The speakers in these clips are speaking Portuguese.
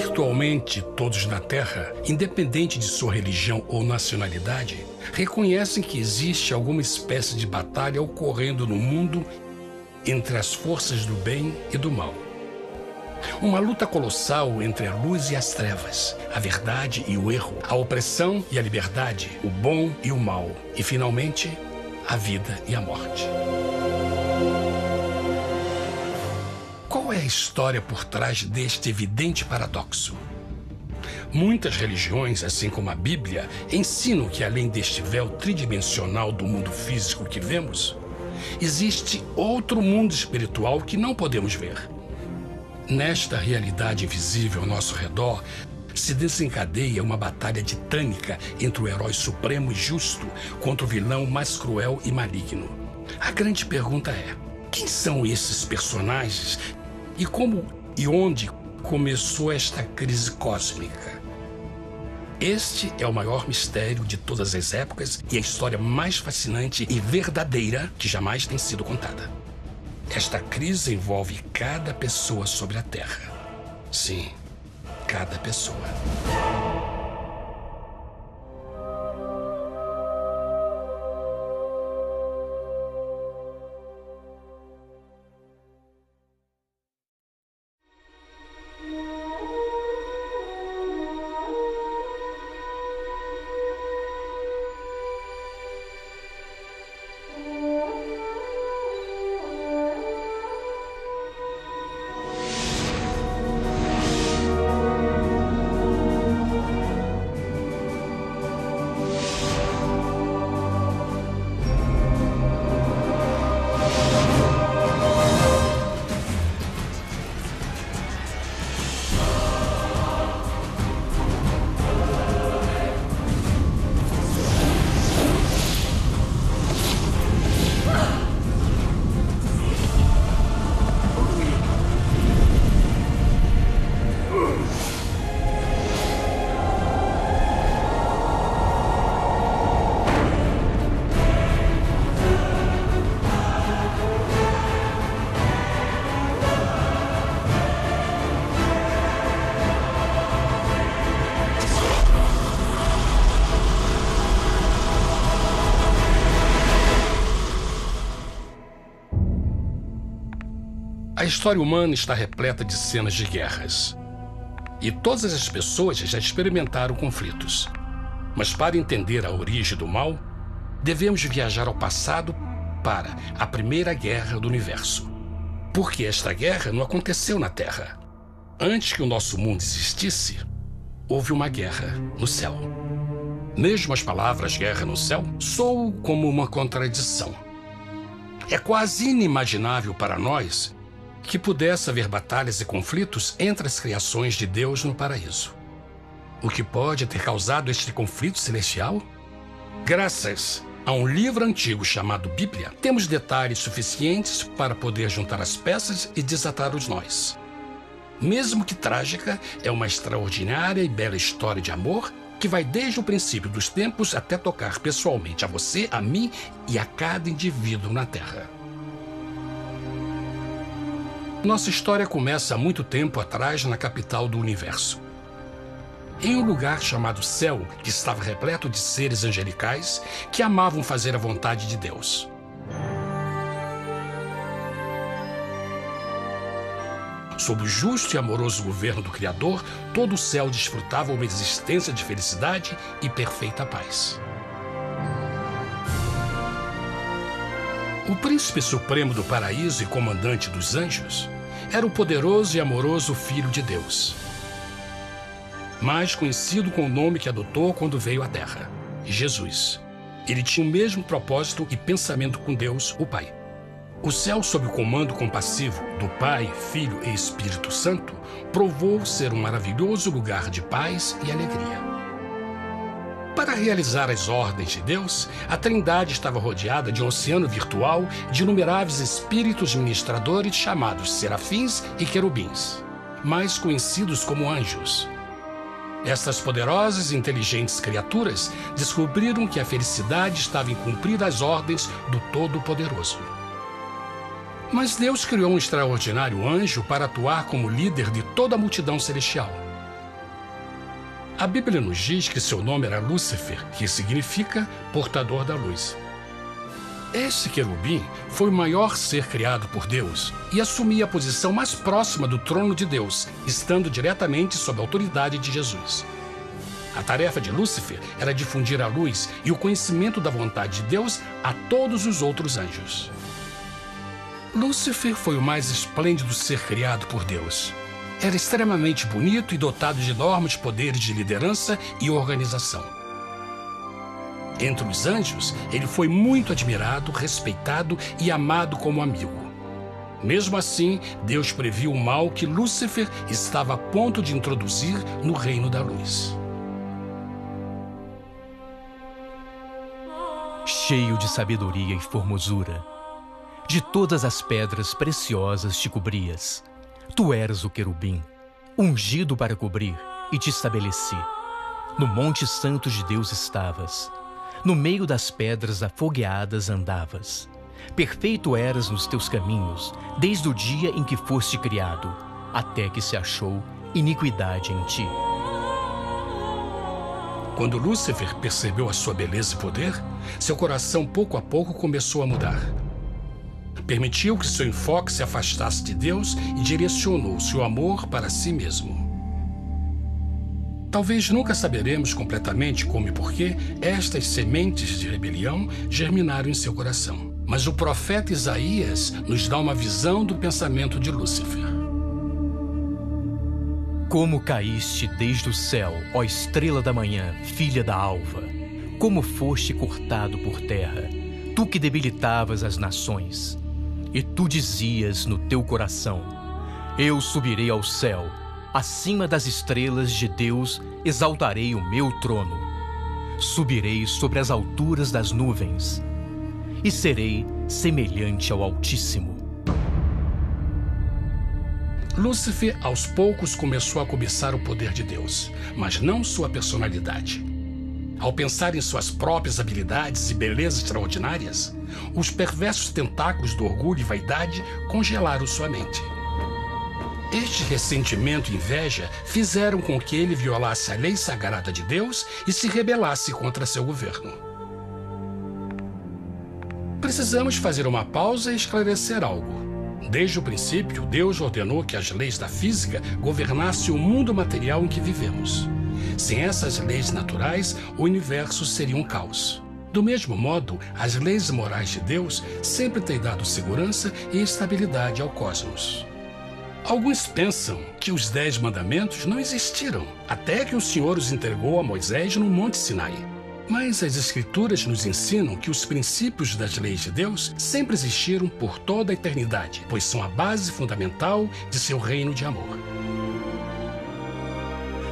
Virtualmente todos na Terra, independente de sua religião ou nacionalidade, reconhecem que existe alguma espécie de batalha ocorrendo no mundo entre as forças do bem e do mal. Uma luta colossal entre a luz e as trevas, a verdade e o erro, a opressão e a liberdade, o bom e o mal, e finalmente, a vida e a morte. Qual é a história por trás deste evidente paradoxo? Muitas religiões, assim como a Bíblia, ensinam que além deste véu tridimensional do mundo físico que vemos, existe outro mundo espiritual que não podemos ver. Nesta realidade invisível ao nosso redor, se desencadeia uma batalha titânica entre o herói supremo e justo contra o vilão mais cruel e maligno. A grande pergunta é: quem são esses personagens e como e onde começou esta crise cósmica? Este é o maior mistério de todas as épocas e a história mais fascinante e verdadeira que jamais tem sido contada. Esta crise envolve cada pessoa sobre a Terra. Sim, cada pessoa. A história humana está repleta de cenas de guerras. E todas as pessoas já experimentaram conflitos. Mas para entender a origem do mal, devemos viajar ao passado para a Primeira Guerra do Universo. Porque esta guerra não aconteceu na Terra. Antes que o nosso mundo existisse, houve uma guerra no céu. Mesmo as palavras guerra no céu soam como uma contradição. É quase inimaginável para nós que pudesse haver batalhas e conflitos entre as criações de Deus no paraíso. O que pode ter causado este conflito celestial? Graças a um livro antigo chamado Bíblia, temos detalhes suficientes para poder juntar as peças e desatar os nós. Mesmo que trágica, é uma extraordinária e bela história de amor que vai desde o princípio dos tempos até tocar pessoalmente a você, a mim e a cada indivíduo na Terra. Nossa história começa há muito tempo atrás na capital do universo. Em um lugar chamado Céu, que estava repleto de seres angelicais que amavam fazer a vontade de Deus. Sob o justo e amoroso governo do Criador, todo o céu desfrutava uma existência de felicidade e perfeita paz. O príncipe supremo do paraíso e comandante dos anjos era o poderoso e amoroso Filho de Deus, mais conhecido com o nome que adotou quando veio à Terra, Jesus. Ele tinha o mesmo propósito e pensamento com Deus, o Pai. O céu, sob o comando compassivo do Pai, Filho e Espírito Santo, provou ser um maravilhoso lugar de paz e alegria. Para realizar as ordens de Deus, a Trindade estava rodeada de um oceano virtual de inumeráveis espíritos ministradores chamados serafins e querubins, mais conhecidos como anjos. Estas poderosas e inteligentes criaturas descobriram que a felicidade estava em cumprir as ordens do Todo-Poderoso. Mas Deus criou um extraordinário anjo para atuar como líder de toda a multidão celestial. A Bíblia nos diz que seu nome era Lúcifer, que significa portador da luz. Este querubim foi o maior ser criado por Deus e assumia a posição mais próxima do trono de Deus, estando diretamente sob a autoridade de Jesus. A tarefa de Lúcifer era difundir a luz e o conhecimento da vontade de Deus a todos os outros anjos. Lúcifer foi o mais esplêndido ser criado por Deus. Era extremamente bonito e dotado de enormes poderes de liderança e organização. Entre os anjos, ele foi muito admirado, respeitado e amado como amigo. Mesmo assim, Deus previu o mal que Lúcifer estava a ponto de introduzir no reino da luz. Cheio de sabedoria e formosura, de todas as pedras preciosas te cobrias. Tu eras o querubim, ungido para cobrir, e te estabeleci. No monte santo de Deus estavas. No meio das pedras afogueadas andavas. Perfeito eras nos teus caminhos, desde o dia em que foste criado, até que se achou iniquidade em ti. Quando Lúcifer percebeu a sua beleza e poder, seu coração pouco a pouco começou a mudar. Permitiu que seu enfoque se afastasse de Deus e direcionou seu amor para si mesmo. Talvez nunca saberemos completamente como e por que estas sementes de rebelião germinaram em seu coração. Mas o profeta Isaías nos dá uma visão do pensamento de Lúcifer. Como caíste desde o céu, ó estrela da manhã, filha da alva! Como foste cortado por terra, tu que debilitavas as nações! E tu dizias no teu coração: eu subirei ao céu, acima das estrelas de Deus exaltarei o meu trono. Subirei sobre as alturas das nuvens e serei semelhante ao Altíssimo. Lúcifer, aos poucos, começou a cobiçar o poder de Deus, mas não sua personalidade. Ao pensar em suas próprias habilidades e belezas extraordinárias, os perversos tentáculos do orgulho e vaidade congelaram sua mente. Este ressentimento e inveja fizeram com que ele violasse a lei sagrada de Deus e se rebelasse contra seu governo. Precisamos fazer uma pausa e esclarecer algo. Desde o princípio, Deus ordenou que as leis da física governassem o mundo material em que vivemos. Sem essas leis naturais, o universo seria um caos. Do mesmo modo, as leis morais de Deus sempre têm dado segurança e estabilidade ao cosmos. Alguns pensam que os 10 mandamentos não existiram, até que o Senhor os entregou a Moisés no Monte Sinai. Mas as Escrituras nos ensinam que os princípios das leis de Deus sempre existiram por toda a eternidade, pois são a base fundamental de seu reino de amor.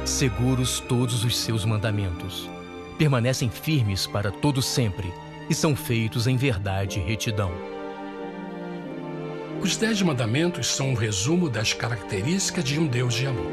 Seguros todos os seus mandamentos, permanecem firmes para todo sempre e são feitos em verdade e retidão. Os 10 mandamentos são um resumo das características de um Deus de amor.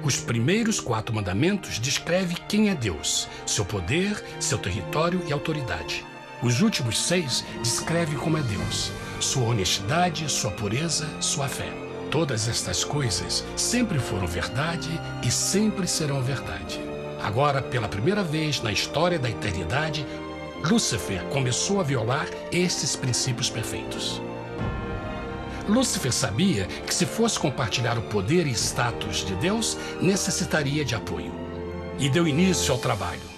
Os primeiros 4 mandamentos descrevem quem é Deus, seu poder, seu território e autoridade. Os últimos 6 descrevem como é Deus, sua honestidade, sua pureza, sua fé. Todas estas coisas sempre foram verdade e sempre serão verdade. Agora, pela primeira vez na história da eternidade, Lúcifer começou a violar estes princípios perfeitos. Lúcifer sabia que, se fosse compartilhar o poder e status de Deus, necessitaria de apoio. E deu início ao trabalho.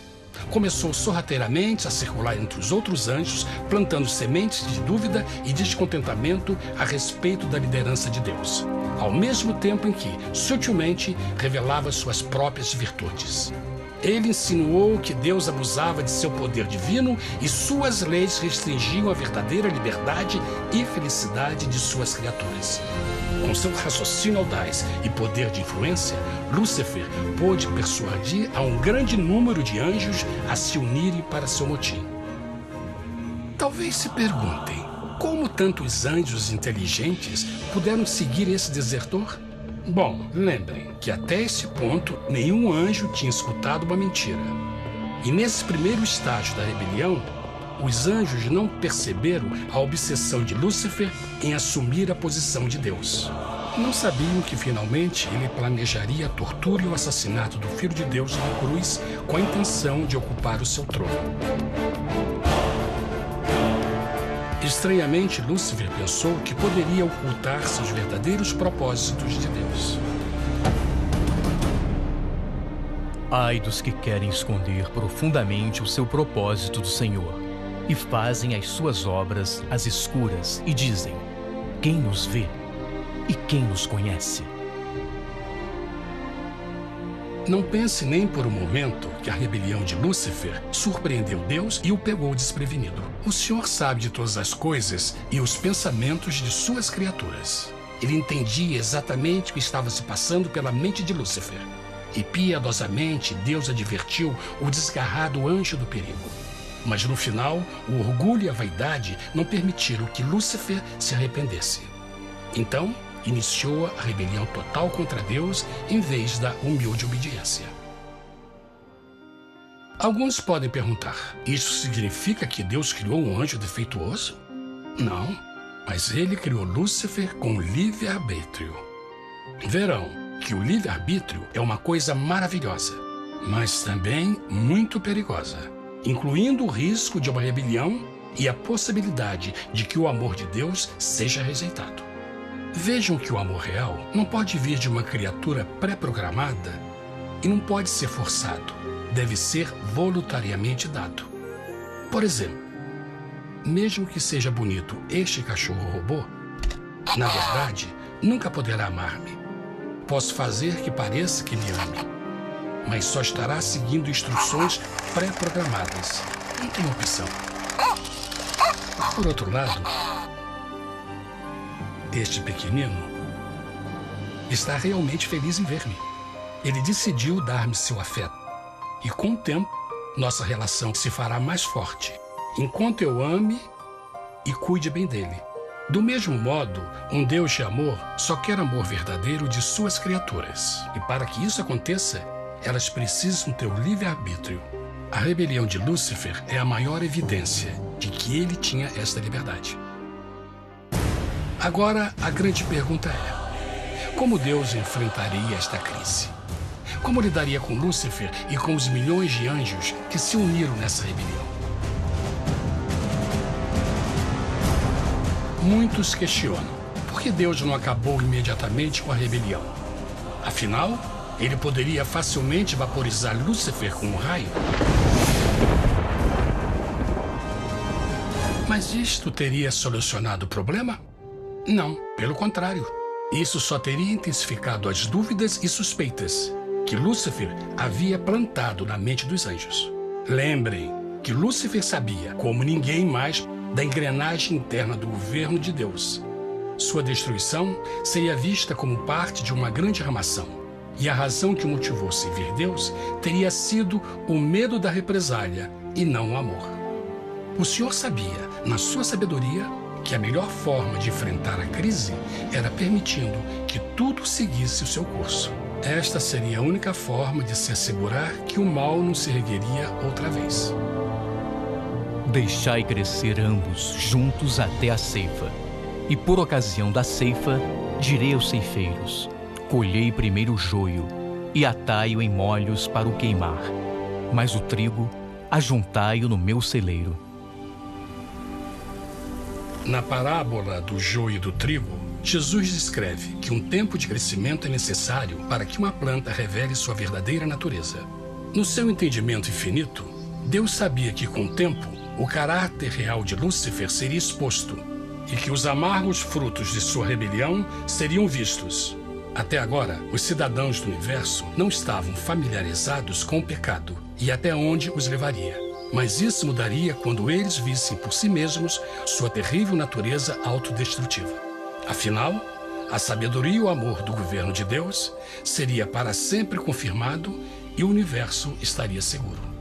Começou sorrateiramente a circular entre os outros anjos, plantando sementes de dúvida e descontentamento a respeito da liderança de Deus, ao mesmo tempo em que, sutilmente, revelava suas próprias virtudes. Ele insinuou que Deus abusava de seu poder divino e suas leis restringiam a verdadeira liberdade e felicidade de suas criaturas. Com seu raciocínio audaz e poder de influência, Lúcifer pôde persuadir a um grande número de anjos a se unirem para seu motim. Talvez se perguntem, como tantos anjos inteligentes puderam seguir esse desertor? Bom, lembrem que até esse ponto nenhum anjo tinha escutado uma mentira. E nesse primeiro estágio da rebelião, os anjos não perceberam a obsessão de Lúcifer em assumir a posição de Deus. Não sabiam que finalmente ele planejaria a tortura e o assassinato do Filho de Deus na cruz com a intenção de ocupar o seu trono. Estranhamente, Lúcifer pensou que poderia ocultar seus verdadeiros propósitos de Deus. Ai dos que querem esconder profundamente o seu propósito do Senhor e fazem as suas obras às escuras e dizem: quem nos vê e quem nos conhece? Não pense nem por um momento que a rebelião de Lúcifer surpreendeu Deus e o pegou desprevenido. O Senhor sabe de todas as coisas e os pensamentos de suas criaturas. Ele entendia exatamente o que estava se passando pela mente de Lúcifer. E piedosamente Deus advertiu o desgarrado anjo do perigo. Mas no final, o orgulho e a vaidade não permitiram que Lúcifer se arrependesse. Então, iniciou a rebelião total contra Deus em vez da humilde obediência. Alguns podem perguntar: isso significa que Deus criou um anjo defeituoso? Não, mas ele criou Lúcifer com livre-arbítrio. Verão que o livre-arbítrio é uma coisa maravilhosa, mas também muito perigosa, incluindo o risco de uma rebelião e a possibilidade de que o amor de Deus seja rejeitado. Vejam que o amor real não pode vir de uma criatura pré-programada e não pode ser forçado, deve ser voluntariamente dado. Por exemplo, mesmo que seja bonito este cachorro robô, na verdade, nunca poderá amar-me. Posso fazer que pareça que me ame, mas só estará seguindo instruções pré-programadas. Não tem opção. Por outro lado, este pequenino está realmente feliz em ver-me. Ele decidiu dar-me seu afeto. E com o tempo, nossa relação se fará mais forte, enquanto eu ame e cuide bem dele. Do mesmo modo, um Deus de amor só quer amor verdadeiro de suas criaturas. E para que isso aconteça, elas precisam ter o livre-arbítrio. A rebelião de Lúcifer é a maior evidência de que ele tinha esta liberdade. Agora, a grande pergunta é: como Deus enfrentaria esta crise? Como lidaria com Lúcifer e com os milhões de anjos que se uniram nessa rebelião? Muitos questionam: por que Deus não acabou imediatamente com a rebelião? Afinal, ele poderia facilmente vaporizar Lúcifer com um raio. Mas isto teria solucionado o problema? Não, pelo contrário. Isso só teria intensificado as dúvidas e suspeitas que Lúcifer havia plantado na mente dos anjos. Lembrem que Lúcifer sabia, como ninguém mais, da engrenagem interna do governo de Deus. Sua destruição seria vista como parte de uma grande armação, e a razão que motivou servir Deus teria sido o medo da represália e não o amor. O Senhor sabia, na sua sabedoria, que a melhor forma de enfrentar a crise era permitindo que tudo seguisse o seu curso. Esta seria a única forma de se assegurar que o mal não se ergueria outra vez. Deixai crescer ambos juntos até a ceifa. E por ocasião da ceifa, direi aos ceifeiros: colhei primeiro o joio e atai-o em molhos para o queimar, mas o trigo ajuntai-o no meu celeiro. Na parábola do joio e do trigo, Jesus descreve que um tempo de crescimento é necessário para que uma planta revele sua verdadeira natureza. No seu entendimento infinito, Deus sabia que com o tempo, o caráter real de Lúcifer seria exposto e que os amargos frutos de sua rebelião seriam vistos. Até agora, os cidadãos do universo não estavam familiarizados com o pecado e até onde os levaria. Mas isso mudaria quando eles vissem por si mesmos sua terrível natureza autodestrutiva. Afinal, a sabedoria e o amor do governo de Deus seria para sempre confirmado e o universo estaria seguro.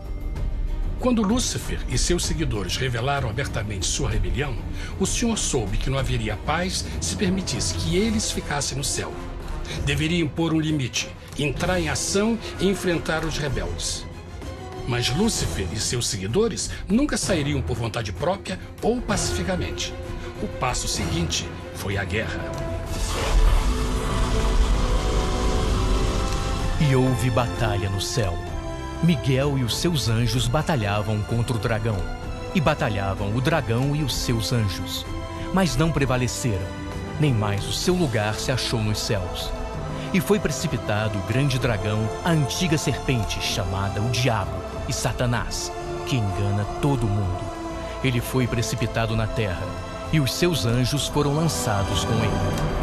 Quando Lúcifer e seus seguidores revelaram abertamente sua rebelião, o Senhor soube que não haveria paz se permitisse que eles ficassem no céu. Deveria impor um limite, entrar em ação e enfrentar os rebeldes. Mas Lúcifer e seus seguidores nunca sairiam por vontade própria ou pacificamente. O passo seguinte foi a guerra. E houve batalha no céu. Miguel e os seus anjos batalhavam contra o dragão. E batalhavam o dragão e os seus anjos. Mas não prevaleceram, nem mais o seu lugar se achou nos céus. E foi precipitado o grande dragão, a antiga serpente, chamada o Diabo e Satanás, que engana todo mundo. Ele foi precipitado na terra, e os seus anjos foram lançados com ele.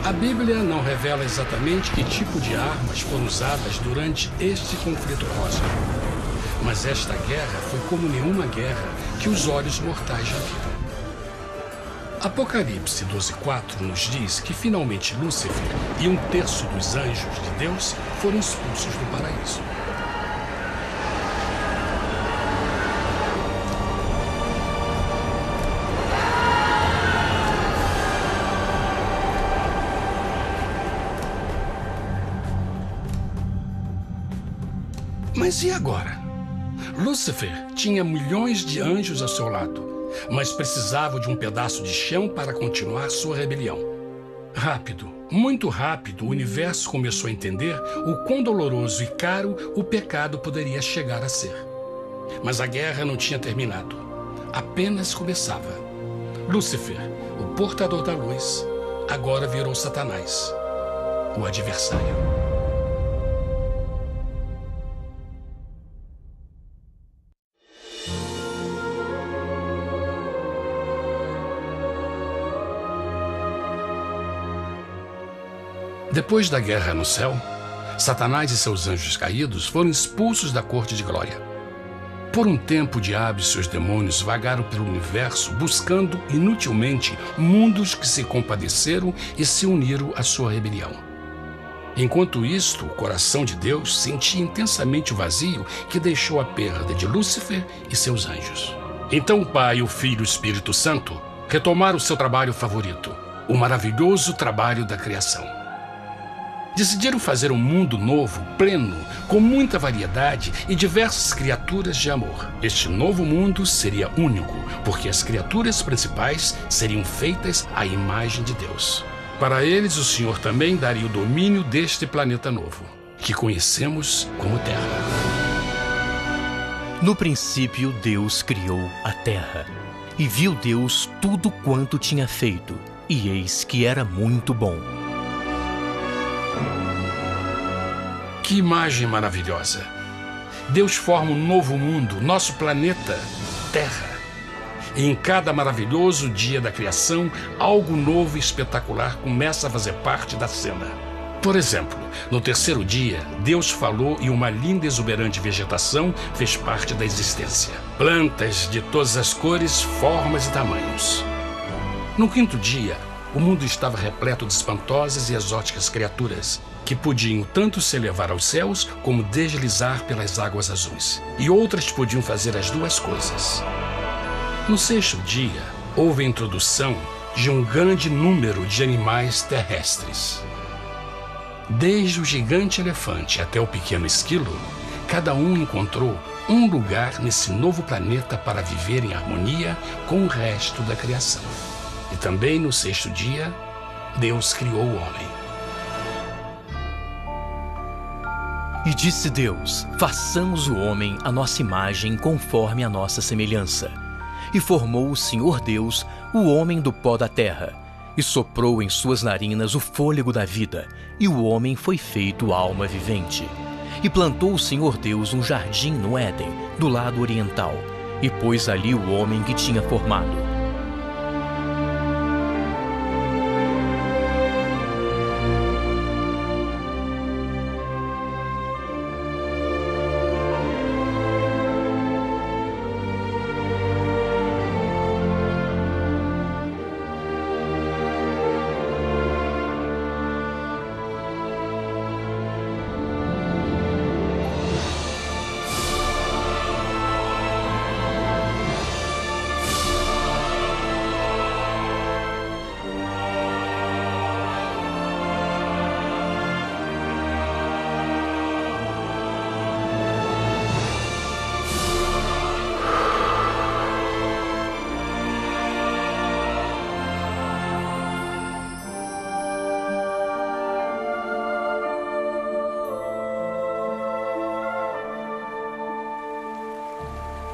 A Bíblia não revela exatamente que tipo de armas foram usadas durante este conflito cósmico. Mas esta guerra foi como nenhuma guerra que os olhos mortais já viram. Apocalipse 12:4 nos diz que finalmente Lúcifer e 1/3 dos anjos de Deus foram expulsos do paraíso. Mas e agora? Lúcifer tinha milhões de anjos ao seu lado, mas precisava de um pedaço de chão para continuar sua rebelião. Rápido, muito rápido, o universo começou a entender o quão doloroso e caro o pecado poderia chegar a ser. Mas a guerra não tinha terminado, apenas começava. Lúcifer, o portador da luz, agora virou Satanás, o adversário. Depois da guerra no céu, Satanás e seus anjos caídos foram expulsos da corte de glória. Por um tempo, o diabo e seus demônios vagaram pelo universo buscando inutilmente mundos que se compadeceram e se uniram à sua rebelião. Enquanto isto, o coração de Deus sentia intensamente o vazio que deixou a perda de Lúcifer e seus anjos. Então o Pai, o Filho e o Espírito Santo retomaram o seu trabalho favorito, o maravilhoso trabalho da criação. Decidiram fazer um mundo novo, pleno, com muita variedade e diversas criaturas de amor. Este novo mundo seria único, porque as criaturas principais seriam feitas à imagem de Deus. Para eles, o Senhor também daria o domínio deste planeta novo, que conhecemos como Terra. No princípio, Deus criou a terra. E viu Deus tudo quanto tinha feito, e eis que era muito bom. Que imagem maravilhosa! Deus forma um novo mundo, nosso planeta, Terra. E em cada maravilhoso dia da criação, algo novo e espetacular começa a fazer parte da cena. Por exemplo, no terceiro dia, Deus falou e uma linda e exuberante vegetação fez parte da existência. Plantas de todas as cores, formas e tamanhos. No quinto dia, o mundo estava repleto de espantosas e exóticas criaturas, que podiam tanto se elevar aos céus como deslizar pelas águas azuis. E outras podiam fazer as duas coisas. No sexto dia, houve a introdução de um grande número de animais terrestres. Desde o gigante elefante até o pequeno esquilo, cada um encontrou um lugar nesse novo planeta para viver em harmonia com o resto da criação. E também no sexto dia, Deus criou o homem. E disse Deus: façamos o homem à nossa imagem conforme a nossa semelhança. E formou o Senhor Deus o homem do pó da terra, e soprou em suas narinas o fôlego da vida, e o homem foi feito alma vivente. E plantou o Senhor Deus um jardim no Éden, do lado oriental, e pôs ali o homem que tinha formado.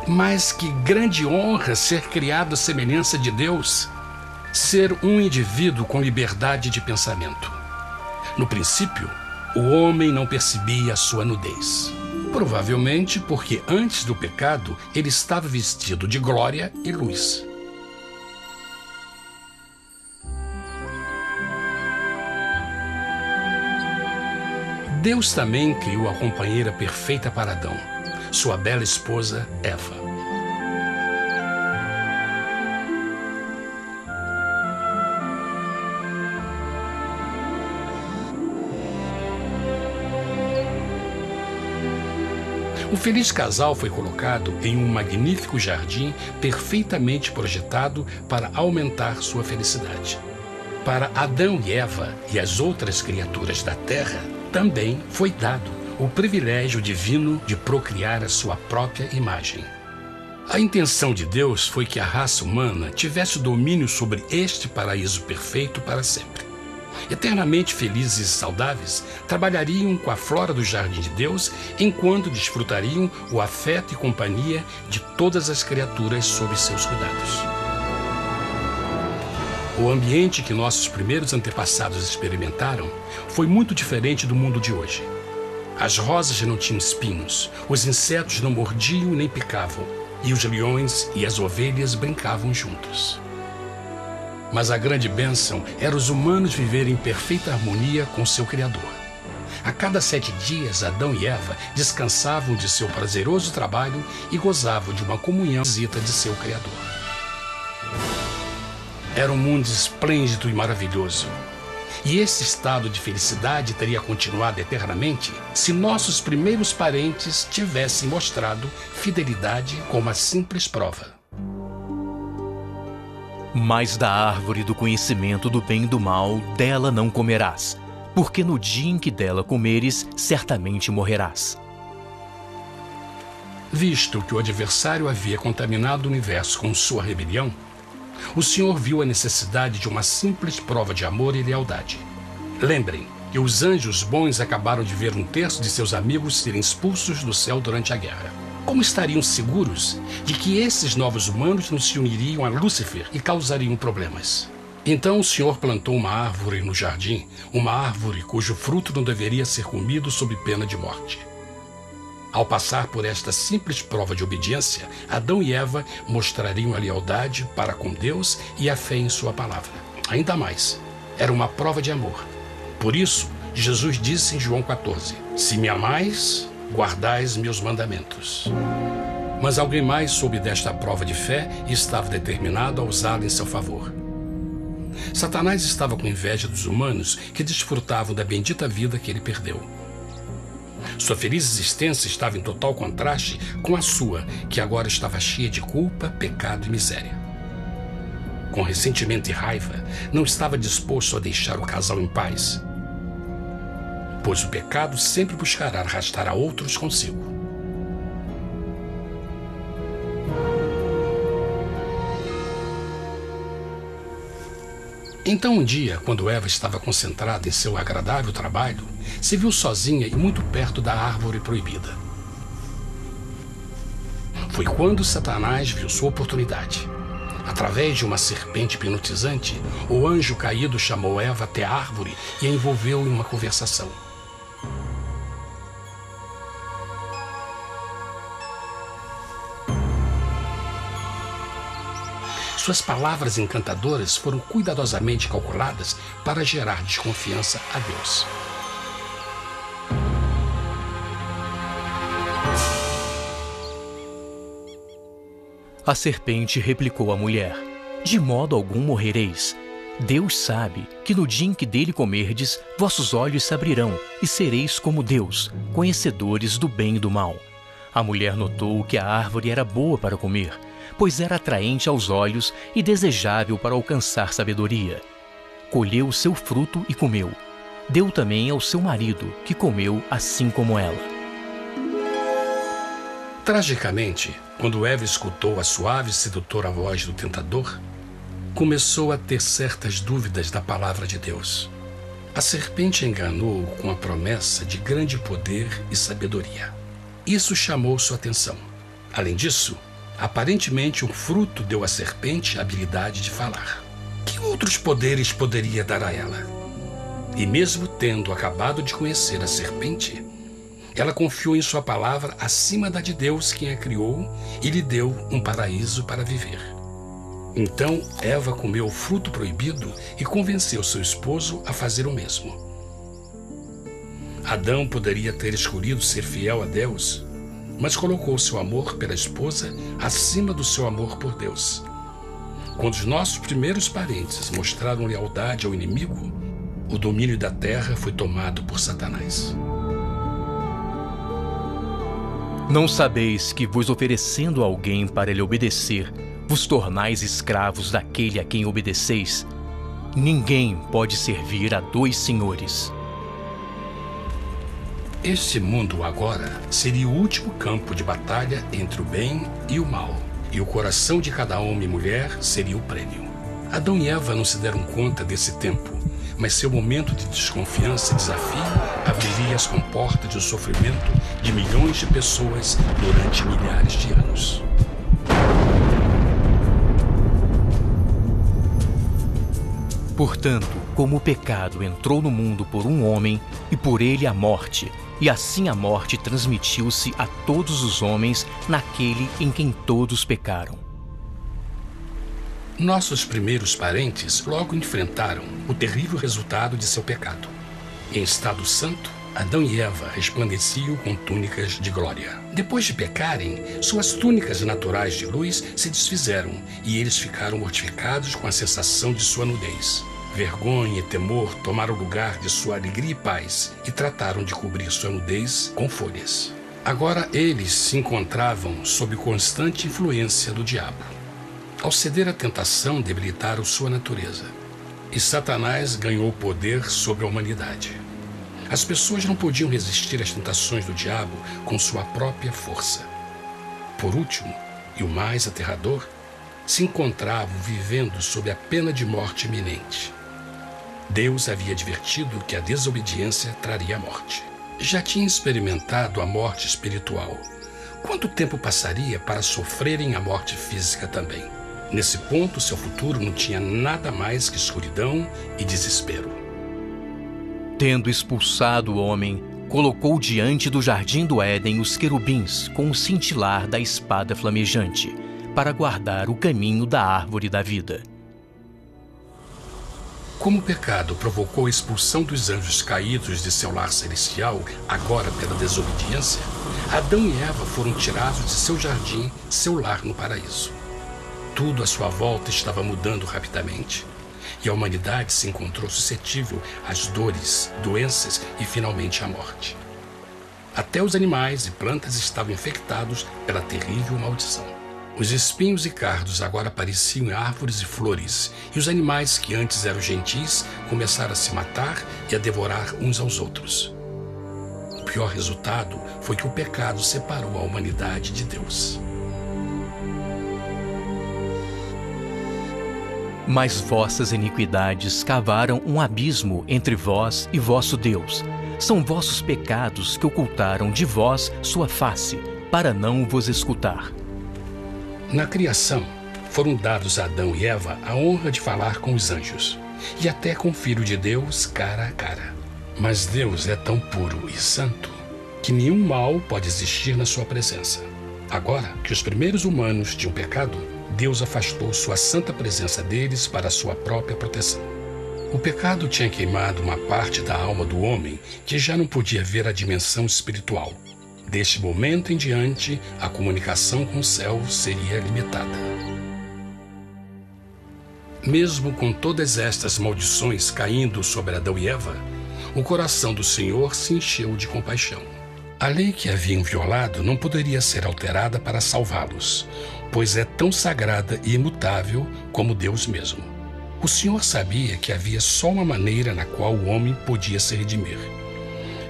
Mas que grande honra ser criado à semelhança de Deus, ser um indivíduo com liberdade de pensamento. No princípio, o homem não percebia a sua nudez. Provavelmente porque antes do pecado ele estava vestido de glória e luz. Deus também criou a companheira perfeita para Adão, sua bela esposa Eva. O feliz casal foi colocado em um magnífico jardim perfeitamente projetado para aumentar sua felicidade. Para Adão e Eva e as outras criaturas da terra, também foi dado o privilégio divino de procriar a sua própria imagem. A intenção de Deus foi que a raça humana tivesse domínio sobre este paraíso perfeito para sempre. Eternamente felizes e saudáveis, trabalhariam com a flora do jardim de Deus enquanto desfrutariam o afeto e companhia de todas as criaturas sob seus cuidados. O ambiente que nossos primeiros antepassados experimentaram foi muito diferente do mundo de hoje. As rosas não tinham espinhos, os insetos não mordiam nem picavam, e os leões e as ovelhas brincavam juntos. Mas a grande bênção era os humanos viverem em perfeita harmonia com seu Criador. A cada 7 dias, Adão e Eva descansavam de seu prazeroso trabalho e gozavam de uma comunhão visita de seu Criador. Era um mundo esplêndido e maravilhoso. E esse estado de felicidade teria continuado eternamente se nossos primeiros parentes tivessem mostrado fidelidade com uma simples prova. Mas da árvore do conhecimento do bem e do mal, dela não comerás, porque no dia em que dela comeres, certamente morrerás. Visto que o adversário havia contaminado o universo com sua rebelião, o Senhor viu a necessidade de uma simples prova de amor e lealdade. Lembrem que os anjos bons acabaram de ver 1/3 de seus amigos serem expulsos do céu durante a guerra. Como estariam seguros de que esses novos humanos não se uniriam a Lúcifer e causariam problemas? Então o Senhor plantou uma árvore no jardim, uma árvore cujo fruto não deveria ser comido sob pena de morte. Ao passar por esta simples prova de obediência, Adão e Eva mostrariam a lealdade para com Deus e a fé em sua palavra. Ainda mais, era uma prova de amor. Por isso, Jesus disse em João 14, se me amais, guardais meus mandamentos. Mas alguém mais soube desta prova de fé e estava determinado a usá-la em seu favor. Satanás estava com inveja dos humanos que desfrutavam da bendita vida que ele perdeu. Sua feliz existência estava em total contraste com a sua, que agora estava cheia de culpa, pecado e miséria. Com ressentimento e raiva, não estava disposto a deixar o casal em paz, pois o pecado sempre buscará arrastar a outros consigo. Então um dia, quando Eva estava concentrada em seu agradável trabalho, se viu sozinha e muito perto da árvore proibida. Foi quando Satanás viu sua oportunidade. Através de uma serpente hipnotizante, o anjo caído chamou Eva até a árvore e a envolveu em uma conversação. Suas palavras encantadoras foram cuidadosamente calculadas para gerar desconfiança a Deus. A serpente replicou à mulher, de modo algum morrereis. Deus sabe que no dia em que dele comerdes, vossos olhos se abrirão e sereis como Deus, conhecedores do bem e do mal. A mulher notou que a árvore era boa para comer, pois era atraente aos olhos e desejável para alcançar sabedoria. Colheu o seu fruto e comeu. Deu também ao seu marido, que comeu assim como ela. Tragicamente, quando Eva escutou a suave e sedutora voz do tentador, começou a ter certas dúvidas da palavra de Deus. A serpente enganou-o com a promessa de grande poder e sabedoria. Isso chamou sua atenção. Além disso, Aparentemente, o fruto deu à serpente a habilidade de falar. Que outros poderes poderia dar a ela? E mesmo tendo acabado de conhecer a serpente, ela confiou em sua palavra acima da de Deus, quem a criou, e lhe deu um paraíso para viver. Então, Eva comeu o fruto proibido e convenceu seu esposo a fazer o mesmo. Adão poderia ter escolhido ser fiel a Deus, mas colocou seu amor pela esposa acima do seu amor por Deus. Quando os nossos primeiros parentes mostraram lealdade ao inimigo, o domínio da terra foi tomado por Satanás. Não sabeis que, vos oferecendo a alguém para lhe obedecer, vos tornais escravos daquele a quem obedeceis? Ninguém pode servir a dois senhores. Este mundo agora seria o último campo de batalha entre o bem e o mal, e o coração de cada homem e mulher seria o prêmio. Adão e Eva não se deram conta desse tempo, mas seu momento de desconfiança e desafio abriria as comportas do sofrimento de milhões de pessoas durante milhares de anos. Portanto, como o pecado entrou no mundo por um homem, e por ele a morte, e assim a morte transmitiu-se a todos os homens naquele em quem todos pecaram. Nossos primeiros parentes logo enfrentaram o terrível resultado de seu pecado. Em estado santo, Adão e Eva resplandeciam com túnicas de glória. Depois de pecarem, suas túnicas naturais de luz se desfizeram e eles ficaram mortificados com a sensação de sua nudez. Vergonha e temor tomaram lugar de sua alegria e paz e trataram de cobrir sua nudez com folhas. Agora eles se encontravam sob constante influência do diabo. Ao ceder à tentação, debilitaram sua natureza. E Satanás ganhou poder sobre a humanidade. As pessoas não podiam resistir às tentações do diabo com sua própria força. Por último, e o mais aterrador, se encontravam vivendo sob a pena de morte iminente. Deus havia advertido que a desobediência traria a morte. Já tinha experimentado a morte espiritual. Quanto tempo passaria para sofrerem a morte física também? Nesse ponto, seu futuro não tinha nada mais que escuridão e desespero. Tendo expulsado o homem, colocou diante do jardim do Éden os querubins com o cintilar da espada flamejante, para guardar o caminho da árvore da vida. Como o pecado provocou a expulsão dos anjos caídos de seu lar celestial, agora pela desobediência, Adão e Eva foram tirados de seu jardim, seu lar no paraíso. Tudo à sua volta estava mudando rapidamente, e a humanidade se encontrou suscetível às dores, doenças e finalmente à morte. Até os animais e plantas estavam infectados pela terrível maldição. Os espinhos e cardos agora pareciam árvores e flores, e os animais que antes eram gentis começaram a se matar e a devorar uns aos outros. O pior resultado foi que o pecado separou a humanidade de Deus. Mas vossas iniquidades cavaram um abismo entre vós e vosso Deus. São vossos pecados que ocultaram de vós sua face, para não vos escutar. Na criação, foram dados a Adão e Eva a honra de falar com os anjos, e até com o Filho de Deus cara a cara. Mas Deus é tão puro e santo que nenhum mal pode existir na sua presença. Agora que os primeiros humanos tinham pecado, Deus afastou sua santa presença deles para a sua própria proteção. O pecado tinha queimado uma parte da alma do homem que já não podia ver a dimensão espiritual. Deste momento em diante, a comunicação com o céu seria limitada. Mesmo com todas estas maldições caindo sobre Adão e Eva, o coração do Senhor se encheu de compaixão. A lei que haviam violado não poderia ser alterada para salvá-los, pois é tão sagrada e imutável como Deus mesmo. O Senhor sabia que havia só uma maneira na qual o homem podia se redimir.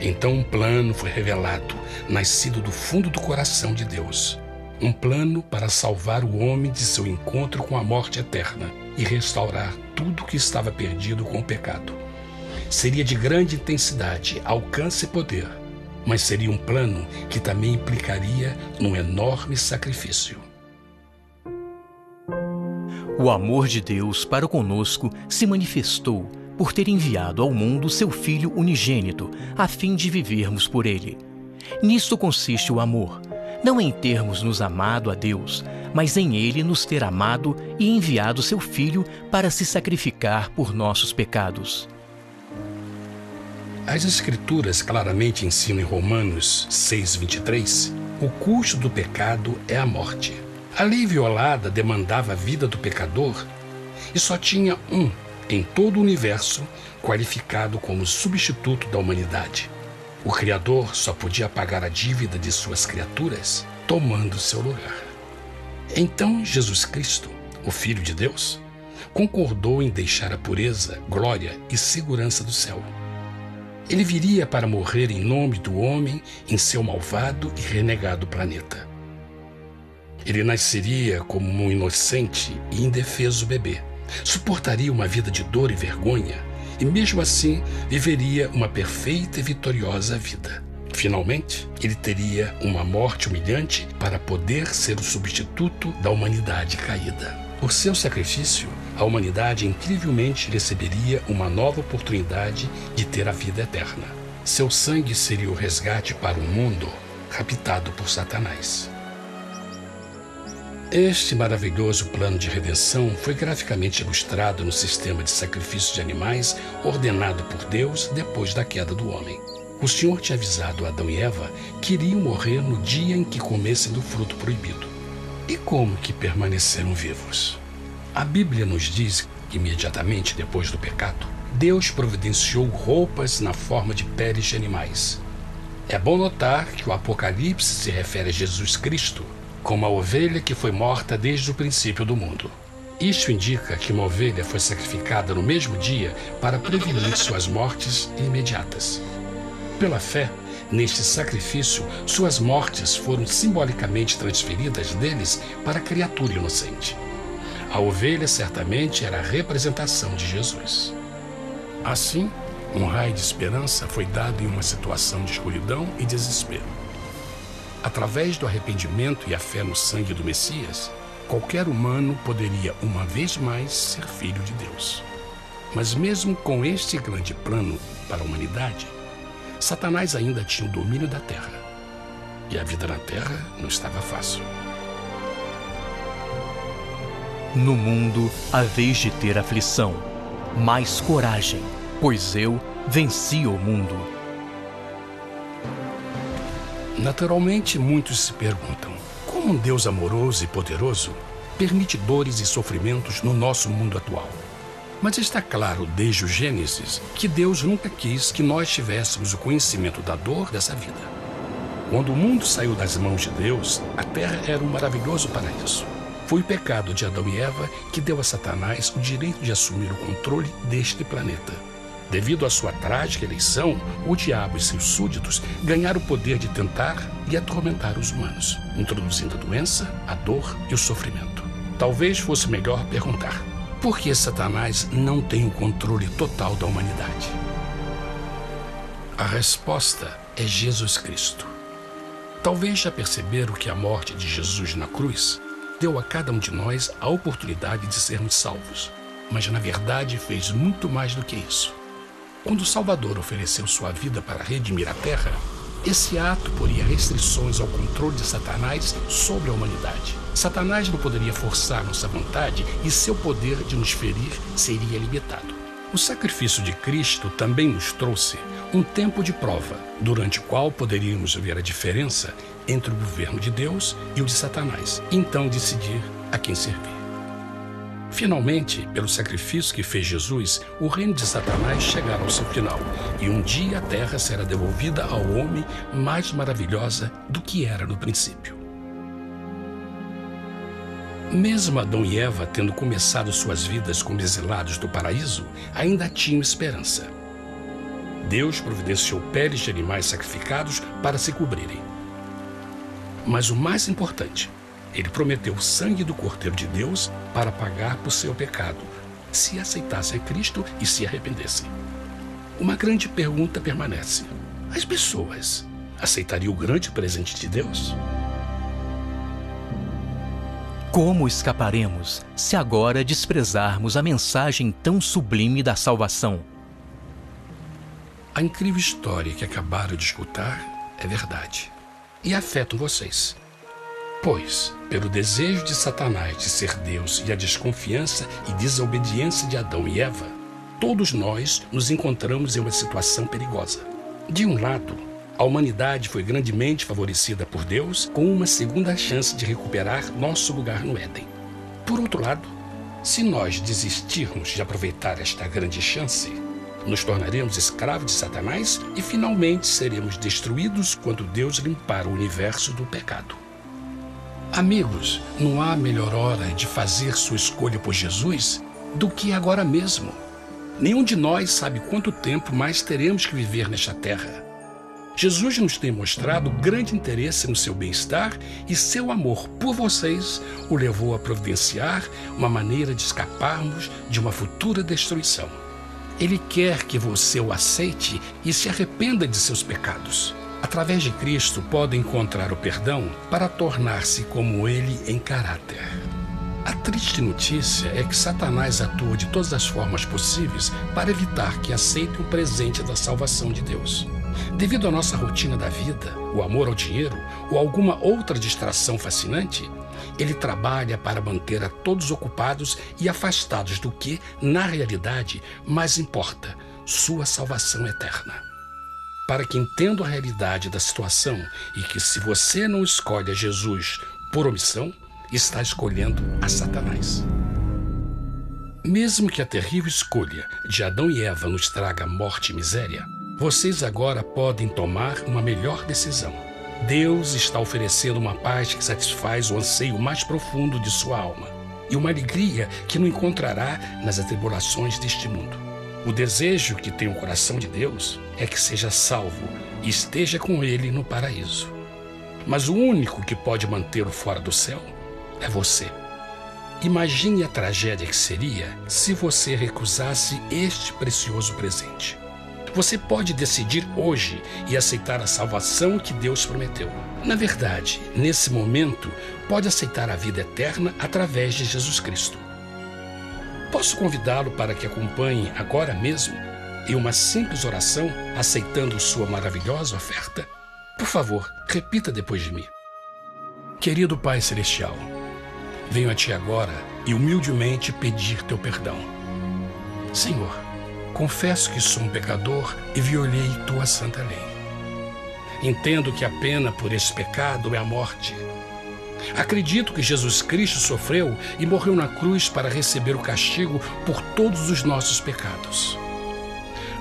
Então um plano foi revelado, nascido do fundo do coração de Deus. Um plano para salvar o homem de seu encontro com a morte eterna e restaurar tudo que estava perdido com o pecado. Seria de grande intensidade, alcance e poder, mas seria um plano que também implicaria num enorme sacrifício. O amor de Deus para conosco se manifestou por ter enviado ao mundo seu Filho unigênito, a fim de vivermos por ele. Nisto consiste o amor, não em termos nos amado a Deus, mas em ele nos ter amado e enviado seu Filho para se sacrificar por nossos pecados. As Escrituras claramente ensinam em Romanos 6:23, o custo do pecado é a morte. A lei violada demandava a vida do pecador e só tinha um em todo o universo qualificado como substituto da humanidade. O Criador só podia pagar a dívida de suas criaturas tomando seu lugar. Então Jesus Cristo, o Filho de Deus, concordou em deixar a pureza, glória e segurança do céu. Ele viria para morrer em nome do homem em seu malvado e renegado planeta. Ele nasceria como um inocente e indefeso bebê, suportaria uma vida de dor e vergonha e, mesmo assim, viveria uma perfeita e vitoriosa vida. Finalmente, ele teria uma morte humilhante para poder ser o substituto da humanidade caída. Por seu sacrifício, a humanidade incrivelmente receberia uma nova oportunidade de ter a vida eterna. Seu sangue seria o resgate para um mundo raptado por Satanás. Este maravilhoso plano de redenção foi graficamente ilustrado no sistema de sacrifício de animais ordenado por Deus depois da queda do homem. O Senhor tinha avisado Adão e Eva que iriam morrer no dia em que comessem do fruto proibido. E como que permaneceram vivos? A Bíblia nos diz que imediatamente depois do pecado, Deus providenciou roupas na forma de peles de animais. É bom notar que o Apocalipse se refere a Jesus Cristo como a ovelha que foi morta desde o princípio do mundo. Isto indica que uma ovelha foi sacrificada no mesmo dia para prevenir suas mortes imediatas. Pela fé, neste sacrifício, suas mortes foram simbolicamente transferidas deles para a criatura inocente. A ovelha certamente era a representação de Jesus. Assim, um raio de esperança foi dado em uma situação de escuridão e desespero. Através do arrependimento e a fé no sangue do Messias, qualquer humano poderia uma vez mais ser filho de Deus. Mas mesmo com este grande plano para a humanidade, Satanás ainda tinha o domínio da terra. E a vida na terra não estava fácil. No mundo haveis de ter aflição, mas coragem, pois eu venci o mundo. Naturalmente, muitos se perguntam, como um Deus amoroso e poderoso permite dores e sofrimentos no nosso mundo atual? Mas está claro desde o Gênesis que Deus nunca quis que nós tivéssemos o conhecimento da dor dessa vida. Quando o mundo saiu das mãos de Deus, a terra era um maravilhoso paraíso. Foi o pecado de Adão e Eva que deu a Satanás o direito de assumir o controle deste planeta. Devido à sua trágica eleição, o diabo e seus súditos ganharam o poder de tentar e atormentar os humanos, introduzindo a doença, a dor e o sofrimento. Talvez fosse melhor perguntar: por que Satanás não tem o controle total da humanidade? A resposta é Jesus Cristo. Talvez já perceberam que a morte de Jesus na cruz deu a cada um de nós a oportunidade de sermos salvos, mas na verdade fez muito mais do que isso. Quando o Salvador ofereceu sua vida para redimir a terra, esse ato poria restrições ao controle de Satanás sobre a humanidade. Satanás não poderia forçar nossa vontade e seu poder de nos ferir seria limitado. O sacrifício de Cristo também nos trouxe um tempo de prova, durante o qual poderíamos ver a diferença entre o governo de Deus e o de Satanás, e então decidir a quem servir. Finalmente, pelo sacrifício que fez Jesus, o reino de Satanás chegará ao seu final, e um dia a terra será devolvida ao homem mais maravilhosa do que era no princípio. Mesmo Adão e Eva tendo começado suas vidas como exilados do paraíso, ainda tinham esperança. Deus providenciou peles de animais sacrificados para se cobrirem. Mas o mais importante, ele prometeu o sangue do Cordeiro de Deus para pagar por seu pecado, se aceitassem Cristo e se arrependessem. Uma grande pergunta permanece: as pessoas aceitariam o grande presente de Deus? Como escaparemos se agora desprezarmos a mensagem tão sublime da salvação? A incrível história que acabaram de escutar é verdade e afeta vocês. Pois, pelo desejo de Satanás de ser Deus e a desconfiança e desobediência de Adão e Eva, todos nós nos encontramos em uma situação perigosa. De um lado, a humanidade foi grandemente favorecida por Deus com uma segunda chance de recuperar nosso lugar no Éden. Por outro lado, se nós desistirmos de aproveitar esta grande chance, nos tornaremos escravos de Satanás e finalmente seremos destruídos quando Deus limpar o universo do pecado. Amigos, não há melhor hora de fazer sua escolha por Jesus do que agora mesmo. Nenhum de nós sabe quanto tempo mais teremos que viver nesta terra. Jesus nos tem mostrado grande interesse no seu bem-estar e seu amor por vocês o levou a providenciar uma maneira de escaparmos de uma futura destruição. Ele quer que você o aceite e se arrependa de seus pecados. Através de Cristo, pode encontrar o perdão para tornar-se como Ele em caráter. A triste notícia é que Satanás atua de todas as formas possíveis para evitar que aceite o presente da salvação de Deus. Devido à nossa rotina da vida, o amor ao dinheiro ou alguma outra distração fascinante, ele trabalha para manter a todos ocupados e afastados do que, na realidade, mais importa, sua salvação eterna. Para que entendam a realidade da situação e que se você não escolhe a Jesus por omissão, está escolhendo a Satanás. Mesmo que a terrível escolha de Adão e Eva nos traga morte e miséria, vocês agora podem tomar uma melhor decisão. Deus está oferecendo uma paz que satisfaz o anseio mais profundo de sua alma e uma alegria que não encontrará nas atribulações deste mundo. O desejo que tem o coração de Deus é que seja salvo e esteja com Ele no paraíso. Mas o único que pode mantê-lo fora do céu é você. Imagine a tragédia que seria se você recusasse este precioso presente. Você pode decidir hoje e aceitar a salvação que Deus prometeu. Na verdade, nesse momento, pode aceitar a vida eterna através de Jesus Cristo. Posso convidá-lo para que acompanhe agora mesmo em uma simples oração, aceitando sua maravilhosa oferta? Por favor, repita depois de mim. Querido Pai Celestial, venho a Ti agora e humildemente pedir Teu perdão. Senhor, confesso que sou um pecador e violei Tua santa lei. Entendo que a pena por esse pecado é a morte. Acredito que Jesus Cristo sofreu e morreu na cruz para receber o castigo por todos os nossos pecados.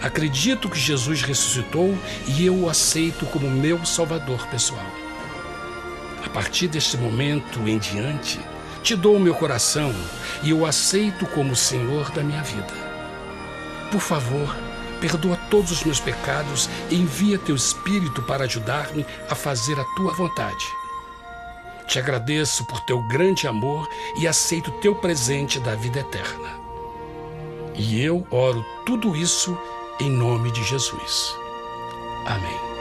Acredito que Jesus ressuscitou e eu o aceito como meu Salvador pessoal. A partir deste momento em diante, Te dou o meu coração e eu o aceito como o Senhor da minha vida. Por favor, perdoa todos os meus pecados e envia Teu Espírito para ajudar-me a fazer a Tua vontade. Te agradeço por Teu grande amor e aceito Teu presente da vida eterna. E eu oro tudo isso em nome de Jesus. Amém.